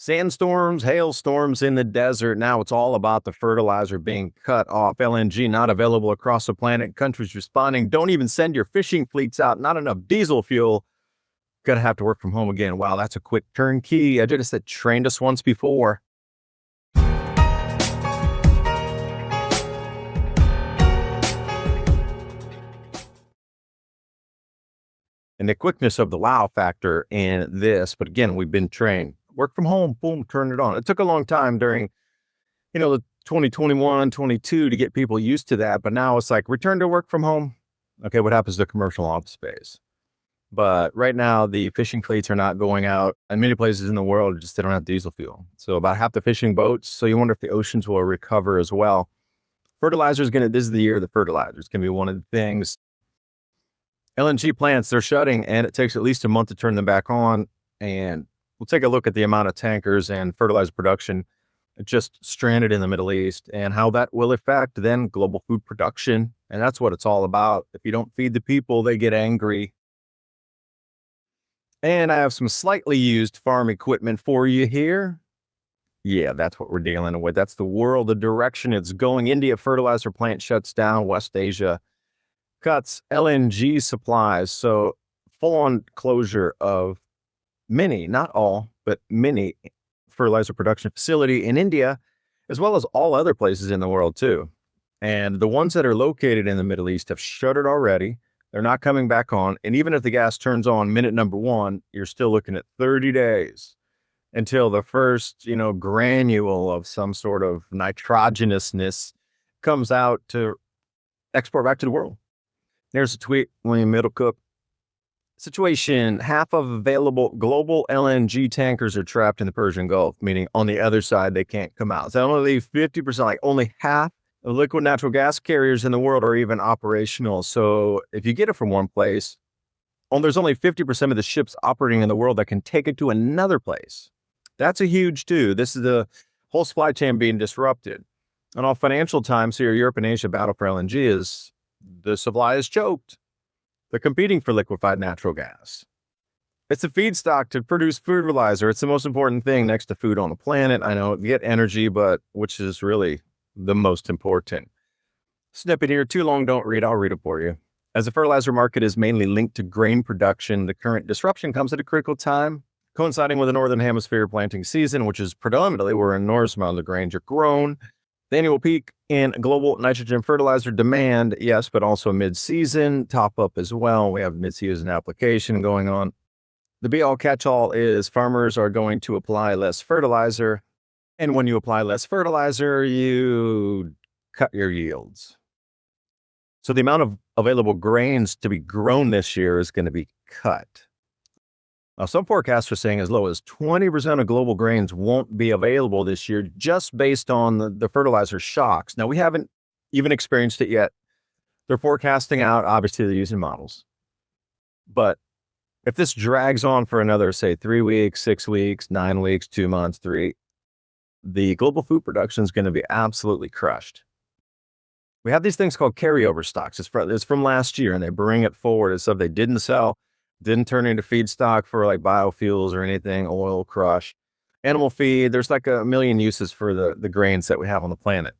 Sandstorms, hailstorms in the desert. Now it's all about the fertilizer being cut off. LNG not available across the planet. Countries responding. Don't even send your fishing fleets out. Not enough diesel fuel. Gonna have to work from home again. Wow, that's a quick turnkey. I just said trained us once before. And the quickness of the wow factor in this. But again, we've been trained. Work from home, boom, turn it on. It took a long time during, the 2021, 22 to get people used to that. But now it's like return to work from home. Okay, what happens to commercial office space? But right now, the fishing fleets are not going out. And many places in the world, just they don't have diesel fuel. So about half the fishing boats. So you wonder if the oceans will recover as well. Fertilizer is this is the year of the fertilizer. It's going to be one of the things. LNG plants, they're shutting, and it takes at least a month to turn them back on. And we'll take a look at the amount of tankers and fertilizer production just stranded in the Middle East and how that will affect then global food production. And that's what it's all about. If you don't feed the people, they get angry. And I have some slightly used farm equipment for you here. Yeah, that's what we're dealing with. That's the world, the direction it's going. India fertilizer plant shuts down. West Asia cuts LNG supplies. So full-on closure of many, not all, but many fertilizer production facility in India, as well as all other places in the world too. And the ones that are located in the Middle East have shuttered already. They're not coming back on. And even if the gas turns on minute number 1, you're still looking at 30 days until the first, granule of some sort of nitrogenousness comes out to export back to the world. There's a tweet, William Middlecook. Situation, half of available global LNG tankers are trapped in the Persian Gulf, meaning on the other side, they can't come out. So only 50%, like only half of liquid natural gas carriers in the world are even operational. So if you get it from one place, there's only 50% of the ships operating in the world that can take it to another place. That's a huge too. This is the whole supply chain being disrupted. And all financial times here, Europe and Asia battle for LNG is the supply is choked. They're competing for liquefied natural gas. It's a feedstock to produce fertilizer. It's the most important thing next to food on the planet. I know, get energy, but which is really the most important. Snippet here, too long, don't read. I'll read it for you. As the fertilizer market is mainly linked to grain production, the current disruption comes at a critical time, coinciding with the Northern Hemisphere planting season, which is predominantly where a enormous amount of the grains are grown. The annual peak in global nitrogen fertilizer demand, yes, but also mid-season top up as well. We have mid-season application going on. The be-all catch-all is farmers are going to apply less fertilizer. And when you apply less fertilizer, you cut your yields. So the amount of available grains to be grown this year is going to be cut. Now, some forecasts are saying as low as 20% of global grains won't be available this year just based on the fertilizer shocks. Now, we haven't even experienced it yet. They're forecasting out, obviously they're using models. But if this drags on for another, say, 3 weeks, 6 weeks, 9 weeks, 2 months, 3, the global food production is going to be absolutely crushed. We have these things called carryover stocks. It's from last year, and they bring it forward as stuff they didn't sell. Didn't turn into feedstock for like biofuels or anything, oil crush, animal feed. There's like a million uses for the grains that we have on the planet.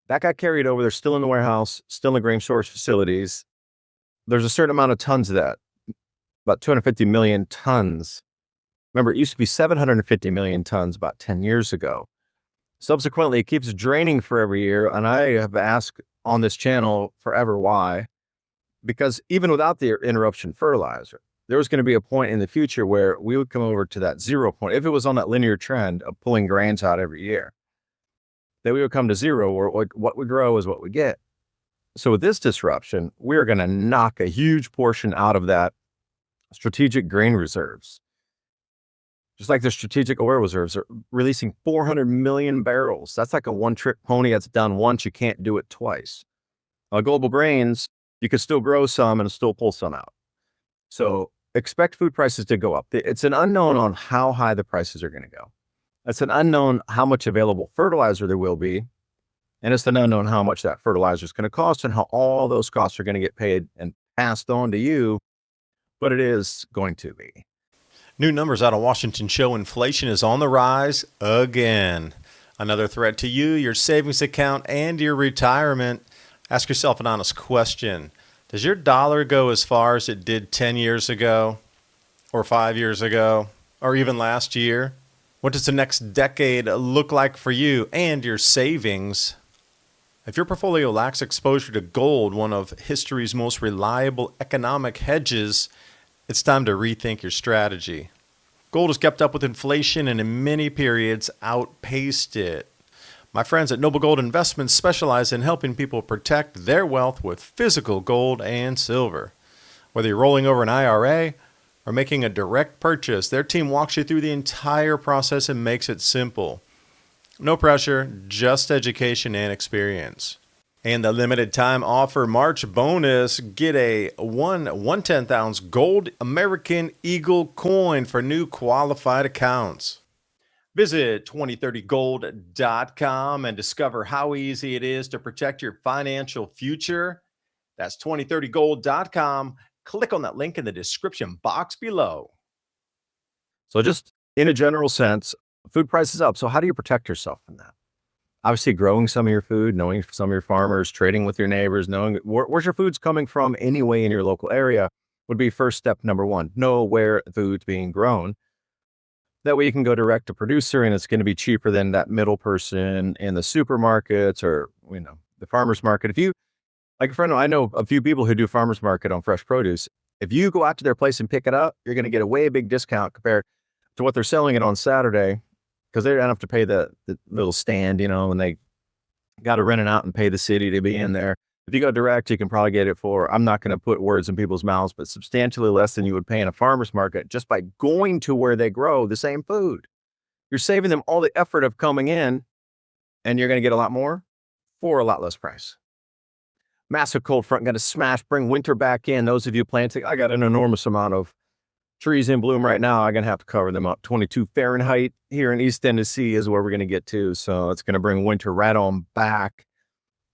That got carried over. They're still in the warehouse, still in the grain storage facilities. There's a certain amount of tons of that, about 250 million tons. Remember, it used to be 750 million tons about 10 years ago. Subsequently, it keeps draining for every year. And I have asked on this channel forever why. Because even without the interruption fertilizer, there was going to be a point in the future where we would come over to that 0 point. If it was on that linear trend of pulling grains out every year, then we would come to 0, where what we grow is what we get. So with this disruption, we're going to knock a huge portion out of that strategic grain reserves. Just like the strategic oil reserves are releasing 400 million barrels. That's like a one-trick pony that's done once. You can't do it twice. Global grains, you can still grow some and still pull some out. So expect food prices to go up. It's an unknown on how high the prices are going to go. It's an unknown how much available fertilizer there will be. And it's an unknown how much that fertilizer is going to cost and how all those costs are going to get paid and passed on to you. But it is going to be. New numbers out of Washington show inflation is on the rise again. Another threat to you, your savings account, and your retirement. Ask yourself an honest question. Does your dollar go as far as it did 10 years ago, or 5 years ago, or even last year? What does the next decade look like for you and your savings? If your portfolio lacks exposure to gold, one of history's most reliable economic hedges, it's time to rethink your strategy. Gold has kept up with inflation and in many periods outpaced it. My friends at Noble Gold Investments specialize in helping people protect their wealth with physical gold and silver. Whether you're rolling over an IRA or making a direct purchase, their team walks you through the entire process and makes it simple. No pressure, just education and experience. And the limited time offer March bonus, get a 1/10th ounce gold American Eagle coin for new qualified accounts. Visit 2030gold.com and discover how easy it is to protect your financial future. That's 2030gold.com. Click on that link in the description box below. So just in a general sense, food prices up. So how do you protect yourself from that? Obviously, growing some of your food, knowing some of your farmers, trading with your neighbors, knowing where's your food's coming from anyway in your local area would be first step number one. Know where the food's being grown. That way you can go direct to producer and it's going to be cheaper than that middle person in the supermarkets or, the farmer's market. If you, like a friend, I know a few people who do farmer's market on fresh produce. If you go out to their place and pick it up, you're going to get a way big discount compared to what they're selling it on Saturday because they don't have to pay the little stand, and they got to rent it out and pay the city to be in there. If you go direct, you can probably get it for, I'm not going to put words in people's mouths, but substantially less than you would pay in a farmer's market just by going to where they grow the same food. You're saving them all the effort of coming in and you're going to get a lot more for a lot less price. Massive cold front going to smash, bring winter back in. Those of you planting, I got an enormous amount of trees in bloom right now. I'm going to have to cover them up. 22 Fahrenheit here in East Tennessee is where we're going to get to. So it's going to bring winter right on back.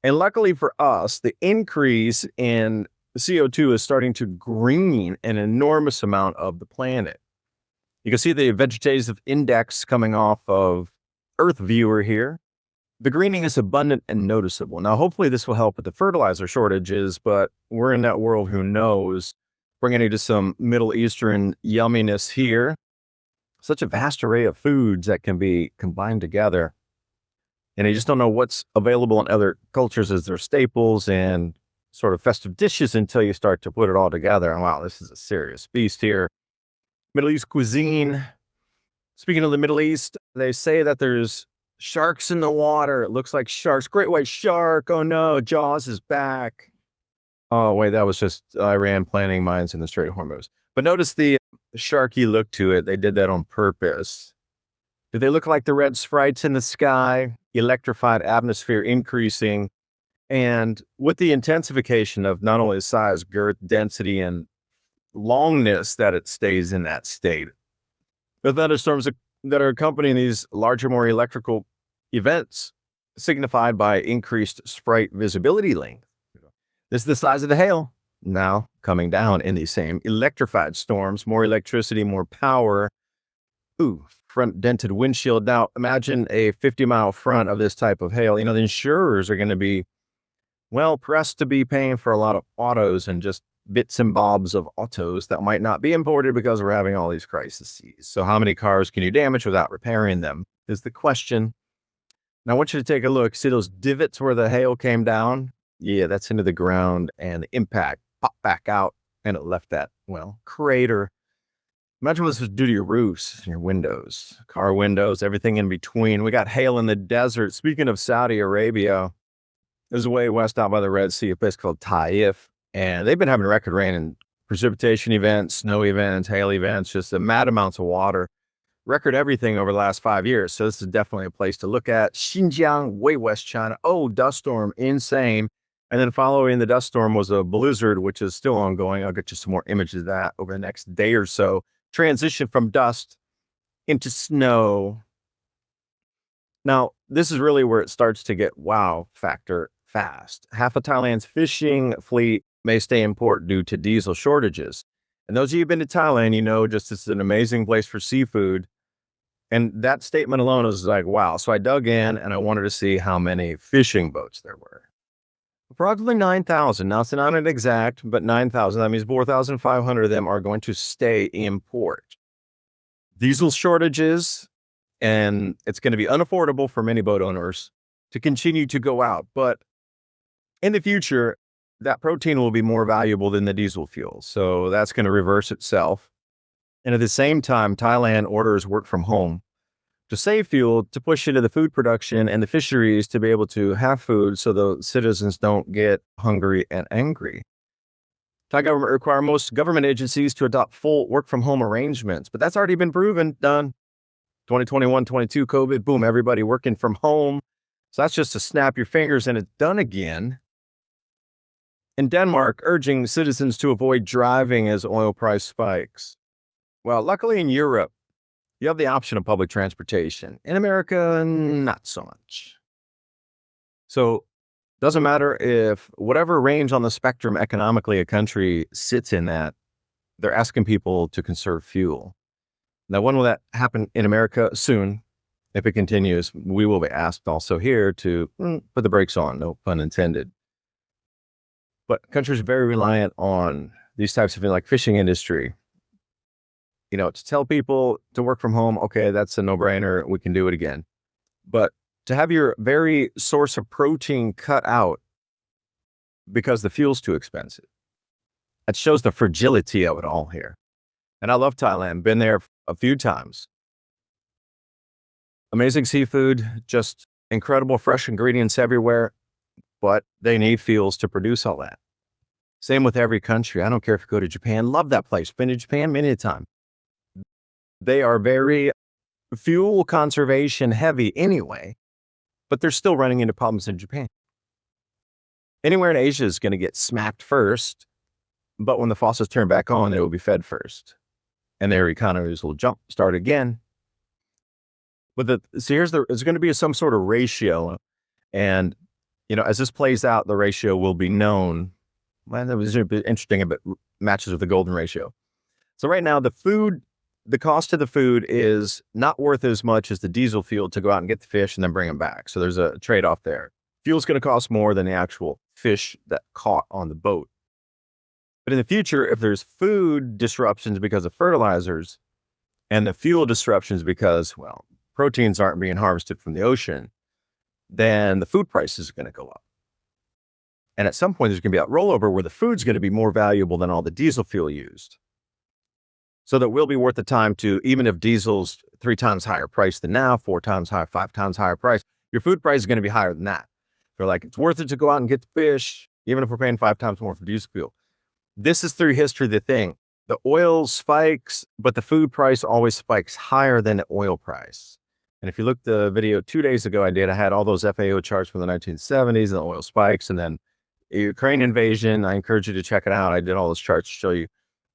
And luckily for us, the increase in CO2 is starting to green an enormous amount of the planet. You can see the vegetative index coming off of Earth Viewer here. The greening is abundant and noticeable. Now, hopefully this will help with the fertilizer shortages, but we're in that world, who knows? Bringing you to some Middle Eastern yumminess here. Such a vast array of foods that can be combined together. And you just don't know what's available in other cultures as their staples and sort of festive dishes until you start to put it all together. And wow, this is a serious beast here. Middle East cuisine. Speaking of the Middle East, they say that there's sharks in the water. It looks like sharks. Great white shark. Oh no, Jaws is back. Oh wait, that was just Iran planting mines in the Strait of Hormuz. But notice the sharky look to it. They did that on purpose. Do they look like the red sprites in the sky? Electrified atmosphere increasing. And with the intensification of not only size, girth, density, and longness that it stays in that state. The thunderstorms that are accompanying these larger, more electrical events signified by increased sprite visibility length. This is the size of the hail now coming down in these same electrified storms, more electricity, more power. Ooh, front dented windshield. Now imagine a 50-mile front of this type of hail. The insurers are going to be well pressed to be paying for a lot of autos and just bits and bobs of autos that might not be imported because we're having all these crises. So how many cars can you damage without repairing them is the question. Now I want you to take a look. See those divots where the hail came down? Yeah, that's into the ground, and the impact popped back out and it left that, crater. Imagine what this would do to your roofs, your windows, car windows, everything in between. We got hail in the desert. Speaking of Saudi Arabia, there's a way west out by the Red Sea, a place called Taif, and they've been having record rain and precipitation events, snow events, hail events, just mad amounts of water. Record everything over the last 5 years. So this is definitely a place to look at. Xinjiang, way west China. Oh, dust storm, insane. And then following the dust storm was a blizzard, which is still ongoing. I'll get you some more images of that over the next day or so. Transition from dust into snow. Now, this is really where it starts to get wow factor fast. Half of Thailand's fishing fleet may stay in port due to diesel shortages. And those of you who've been to Thailand, you know, just it's an amazing place for seafood. And that statement alone is like, wow. So I dug in and I wanted to see how many fishing boats there were. Approximately 9,000. Now, it's not an exact, but 9,000. That means 4,500 of them are going to stay in port. Diesel shortages, and it's going to be unaffordable for many boat owners to continue to go out. But in the future, that protein will be more valuable than the diesel fuel. So that's going to reverse itself. And at the same time, Thailand orders work from home to save fuel, to push into the food production and the fisheries to be able to have food so the citizens don't get hungry and angry. Thai government require most government agencies to adopt full work from home arrangements, but that's already been proven, done. 2021, 22, COVID, boom, everybody working from home. So that's just to snap your fingers and it's done again. In Denmark, urging citizens to avoid driving as oil price spikes. Well, luckily in Europe, you have the option of public transportation. In America, not so much. So doesn't matter if whatever range on the spectrum economically a country sits in that, they're asking people to conserve fuel. Now, when will that happen in America? Soon. If it continues, we will be asked also here to put the brakes on, no pun intended. But countries are very reliant on these types of like fishing industry. You know, to tell people to work from home, okay, that's a no-brainer. We can do it again. But to have your very source of protein cut out because the fuel's too expensive, it shows the fragility of it all here. And I love Thailand. Been there a few times. Amazing seafood, just incredible fresh ingredients everywhere, but they need fuels to produce all that. Same with every country. I don't care if you go to Japan. Love that place. Been to Japan many a time. They are very fuel conservation heavy anyway, but they're still running into problems in Japan. Anywhere in Asia is going to get smacked first, but when the faucets turn back on, it will be fed first. And their economies will start again. But here's there's going to be some sort of ratio. And, you know, as this plays out, the ratio will be known. Well, that was interesting, but matches with the golden ratio. So right now, the cost of the food is not worth as much as the diesel fuel to go out and get the fish and then bring them back. So there's a trade-off there. Fuel's going to cost more than the actual fish that caught on the boat. But in the future, if there's food disruptions because of fertilizers and the fuel disruptions because, well, proteins aren't being harvested from the ocean, then the food prices are going to go up. And at some point, there's going to be a rollover where the food's going to be more valuable than all the diesel fuel used. So that will be worth the time to, even if diesel's 3 times higher price than now, 4 times higher, 5 times higher price, your food price is going to be higher than that. They're like, it's worth it to go out and get the fish, even if we're paying 5 times more for diesel fuel. This is through history, the thing. The oil spikes, but the food price always spikes higher than the oil price. And if you look the video 2 days ago I had all those FAO charts from the 1970s and the oil spikes, and then Ukraine invasion. I encourage you to check it out. I did all those charts to show you.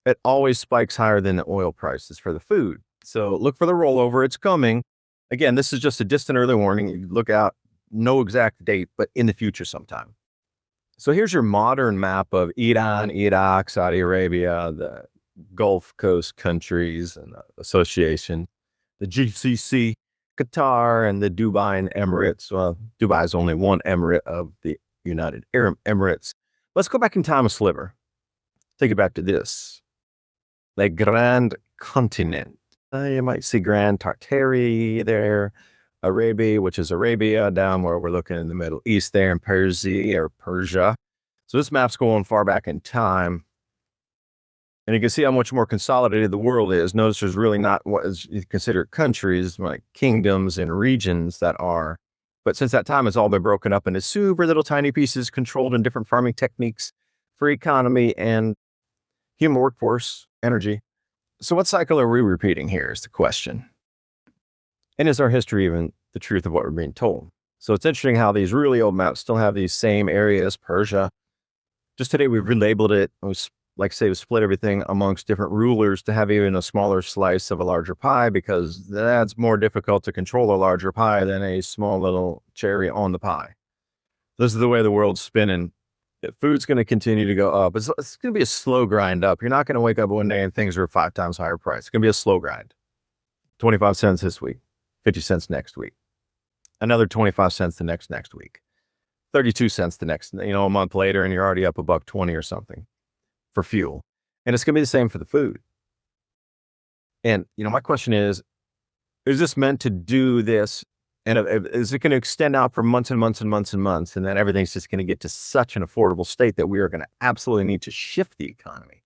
It always spikes higher than the oil prices for the food. So look for the rollover. It's coming. Again, this is just a distant early warning. You look out, no exact date, but in the future sometime. So here's your modern map of Iran, Iraq, Saudi Arabia, the Gulf Coast countries and the association, the GCC, Qatar, and the Dubai and Emirates. Well, Dubai is only one emirate of the United Arab Emirates. Let's go back in time a sliver. Take it back to this. The Grand Continent. You might see Grand Tartary there, Arabia, which is Arabia, down where we're looking in the Middle East there, in Persia. So this map's going far back in time. And you can see how much more consolidated the world is. Notice there's really not what is considered countries, like kingdoms and regions that are. But since that time, it's all been broken up into super little tiny pieces controlled in different farming techniques for economy and human workforce, energy. So what cycle are we repeating here is the question. And is our history even the truth of what we're being told? So it's interesting how these really old maps still have these same areas, Persia. Just today, we've relabeled it. Like I say, we split everything amongst different rulers to have even a smaller slice of a larger pie, because that's more difficult to control a larger pie than a small little cherry on the pie. This is the way the world's spinning. Food's going to continue to go up. It's going to be a slow grind up. You're not going to wake up one day and things are 5 times higher price. It's going to be a slow grind. 25 cents this week, 50 cents next week, another 25 cents the next week, 32 cents the next, a month later, and you're already up $1.20 or something for fuel. And it's going to be the same for the food. And, my question is this meant to do this? And is it going to extend out for months and months and months and months? And then everything's just going to get to such an affordable state that we are going to absolutely need to shift the economy.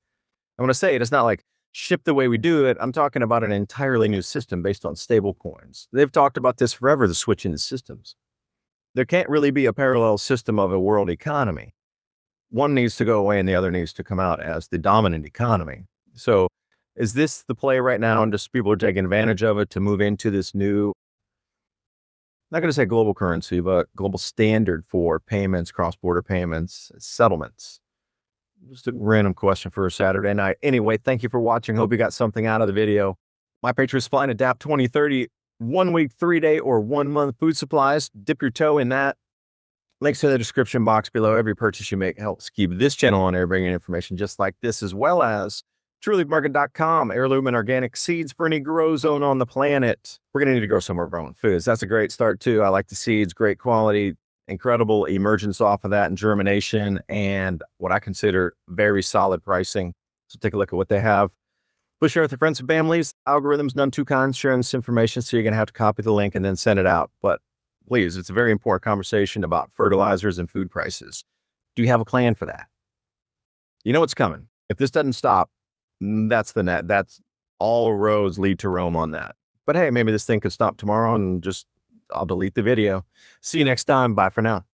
I want to say it's not like shift the way we do it. I'm talking about an entirely new system based on stable coins. They've talked about this forever, the switch into systems. There can't really be a parallel system of a world economy. One needs to go away and the other needs to come out as the dominant economy. So is this the play right now? And just people are taking advantage of it to move into this new, not going to say global currency, but global standard for payments, cross-border payments, settlements. Just a random question for a Saturday night. Anyway, thank you for watching. Hope you got something out of the video. My Patriot Supply and Adapt 2030, 1 week, 3 day, or 1 month food supplies. Dip your toe in that. Links in the description box below. Every purchase you make helps keep this channel on air, bringing information just like this, as well as trulymarket.com, heirloom and organic seeds for any grow zone on the planet. We're going to need to grow some of our own foods. That's a great start too. I like the seeds, great quality, incredible emergence off of that and germination, and what I consider very solid pricing. So take a look at what they have. Please share with your friends and families. Algorithms, none too kind sharing this information, so you're going to have to copy the link and then send it out. But please, it's a very important conversation about fertilizers and food prices. Do you have a plan for that? You know what's coming. If this doesn't stop, that's the net. That's all roads lead to Rome on that. But hey, maybe this thing could stop tomorrow and I'll delete the video. See you next time. Bye for now.